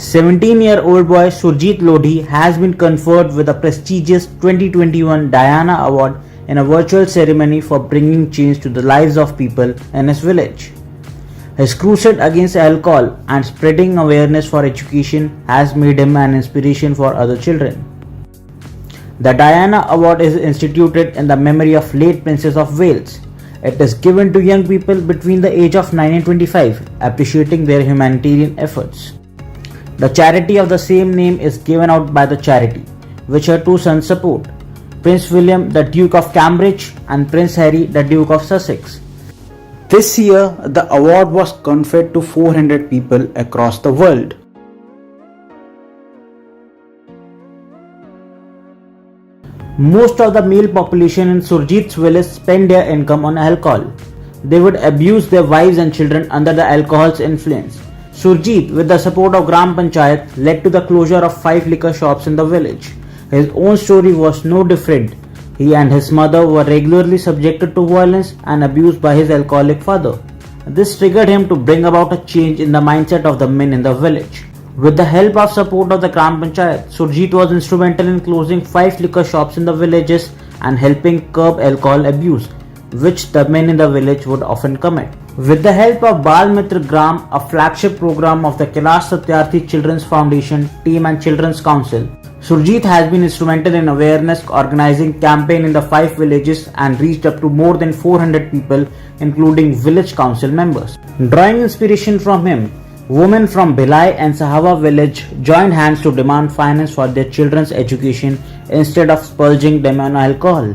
17-year-old boy Surjit Lodhi has been conferred with the prestigious 2021 Diana Award in a virtual ceremony for bringing change to the lives of people in his village. His crusade against alcohol and spreading awareness for education has made him an inspiration for other children. The Diana Award is instituted in the memory of late Princess of Wales. It is given to young people between the age of 9 and 25, appreciating their humanitarian efforts. The charity of the same name is given out by the charity, which her two sons support, Prince William, the Duke of Cambridge, and Prince Harry, the Duke of Sussex. This year, the award was conferred to 400 people across the world. Most of the male population in Surjit's village spend their income on alcohol. They would abuse their wives and children under the alcohol's influence. Surjit, with the support of Gram Panchayat, led to the closure of 5 liquor shops in the village. His own story was no different. He and his mother were regularly subjected to violence and abuse by his alcoholic father. This triggered him to bring about a change in the mindset of the men in the village. With the help of support of the Gram Panchayat, Surjit was instrumental in closing 5 liquor shops in the villages and helping curb alcohol abuse, which the men in the village would often commit. With the help of Bal Mitra Gram, a flagship program of the Kailash Satyarthi Children's Foundation Team and Children's Council, Surjit has been instrumental in awareness organizing campaign in the 5 villages and reached up to more than 400 people, including village council members. Drawing inspiration from him, women from Bhilai and Sahava village joined hands to demand finance for their children's education instead of spurging them on alcohol.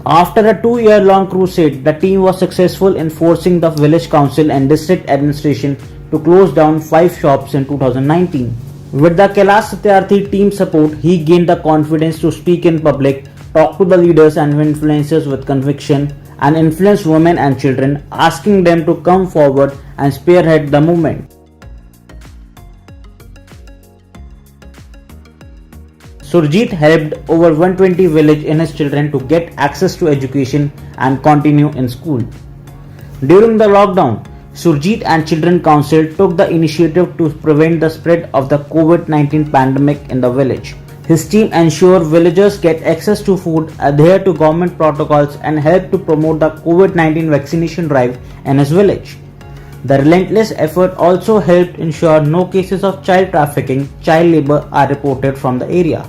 After a 2-year-long crusade, the team was successful in forcing the village council and district administration to close down 5 shops in 2019. With the Kailash Satyarthi team support, he gained the confidence to speak in public, talk to the leaders and influencers with conviction, and influence women and children, asking them to come forward and spearhead the movement. Surjit helped over 120 villages in his children to get access to education and continue in school. During the lockdown, Surjit and Children Council took the initiative to prevent the spread of the COVID-19 pandemic in the village. His team ensured villagers get access to food, adhere to government protocols, and help to promote the COVID-19 vaccination drive in his village. The relentless effort also helped ensure no cases of child trafficking, child labor are reported from the area.